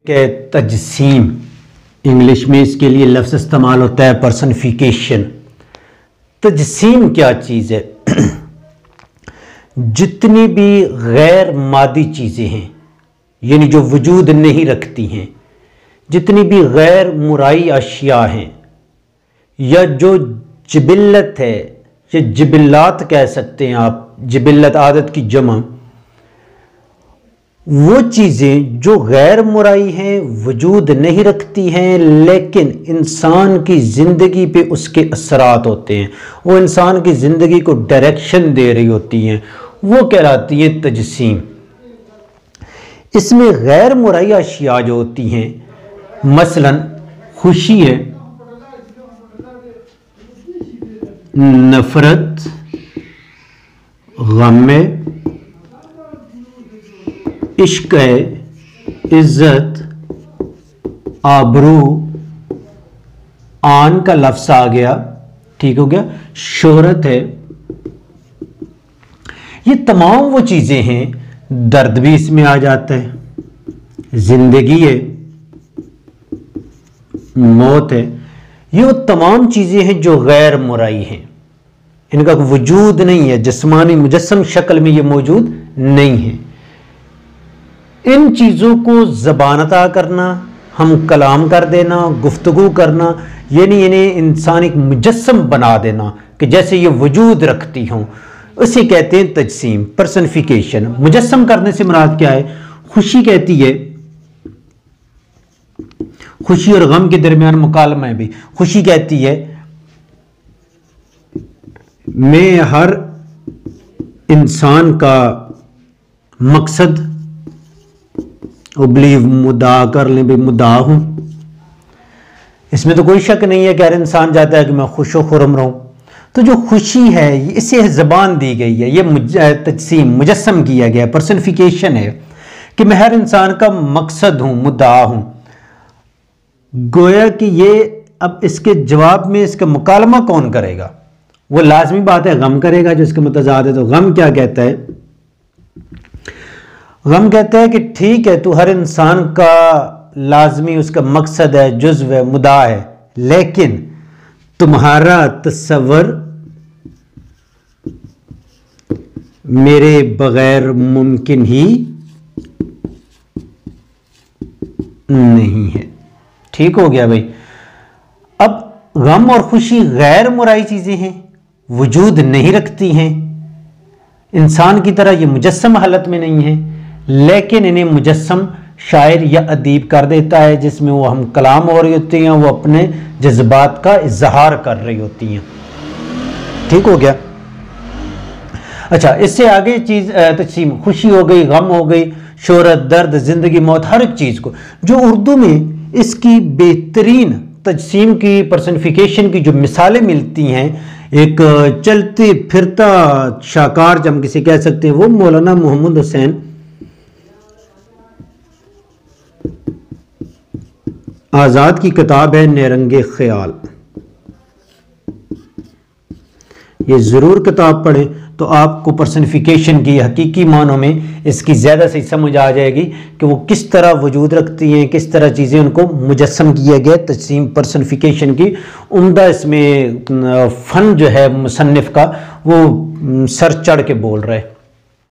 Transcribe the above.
के तजसीम, इंग्लिश में इसके लिए लफ्ज़ इस्तेमाल होता है पर्सनिफिकेशन। तजसीम क्या चीज़ है? जितनी भी गैर मादी चीज़ें हैं, यानी जो वजूद नहीं रखती हैं, जितनी भी गैर मुराई अशिया हैं, या जो जिबिल्लत है, या जिबिल्लात कह सकते हैं आप, जिबिल्लत आदत की जमा, वो चीज़ें जो गैर मुराई हैं, वजूद नहीं रखती हैं, लेकिन इंसान की ज़िंदगी पे उसके असरात होते हैं, वो इंसान की ज़िंदगी को डायरेक्शन दे रही होती हैं, वो कहलाती है तजसीम। इसमें गैर मुराई अशिया जो होती हैं, मसलन खुशी है, नफरत, गम है, इश्क है, इज्जत, आबरू, आन का लफ्ज़ आ गया, ठीक हो गया, शोहरत है, ये तमाम वो चीज़ें हैं। दर्द भी इसमें आ जाता है, जिंदगी है, मौत है, ये वो तमाम चीज़ें हैं जो गैर मुराई हैं, इनका वजूद नहीं है, जिस्मानी मुजस्सम शक्ल में ये मौजूद नहीं है। इन चीज़ों को ज़बान अता करना, हम कलाम कर देना, गुफ्तगू करना, यानी इन्हें इंसान एक मुजस्सम बना देना कि जैसे ये वजूद रखती हों, उसे कहते हैं तजसीम, पर्सनिफिकेशन। मुजस्सम करने से मुराद क्या है? खुशी कहती है, खुशी और गम के दरमियान मुकालमा है भी। खुशी कहती है मैं हर इंसान का मकसद बिलीव मुद्दा कर लें भी मुद्दा हूं, इसमें तो कोई शक नहीं है कि हर इंसान चाहता है कि मैं खुश खुरम रहूं। तो जो खुशी है इसे ज़बान दी गई है, ये तजसीम मुजस्सम किया गया, पर्सनिफिकेशन है कि मैं हर इंसान का मकसद हूं, मुद्दा हूं। गोया कि ये अब इसके जवाब में इसका मुकालमा कौन करेगा? वो लाजमी बात है गम करेगा जो इसके मुतज़ाद है। तो गम क्या कहता है? गम कहता है कि ठीक है, तू हर इंसान का लाजमी उसका मकसद है, जुज़्व है, मुद्दा है, लेकिन तुम्हारा तस्वर मेरे बगैर मुमकिन ही नहीं है। ठीक हो गया भाई। अब गम और खुशी गैर मुराई चीजें हैं, वजूद नहीं रखती हैं, इंसान की तरह ये मुजस्सम हालत में नहीं है, लेकिन इन्हें मुजस्सम शायर या अदीब कर देता है, जिसमें वो हम कलाम हो रही होती हैं, वो अपने जज्बात का इजहार कर रही होती हैं। ठीक हो गया। अच्छा, इससे आगे चीज तकसीम, खुशी हो गई, गम हो गई, शोहरत, दर्द, जिंदगी, मौत, हर एक चीज को जो उर्दू में इसकी बेहतरीन तजसीम की, पर्सनिफिकेशन की जो मिसालें मिलती हैं, एक चलते फिरता शाकार जब हम किसे कह सकते हैं, वो मौलाना मोहम्मद हुसैन आज़ाद की किताब है नेरंगे ख्याल। ये ज़रूर किताब पढ़ें तो आपको पर्सनिफिकेशन की हकीकी मानों में इसकी ज़्यादा सही समझ आ जाएगी कि वो किस तरह वजूद रखती हैं, किस तरह चीज़ें उनको मुजस्सम किया गया। तजसीम पर्सनिफिकेशन की उम्दा इसमें फ़न जो है मुसन्निफ़ का, वो सर चढ़ के बोल रहा है।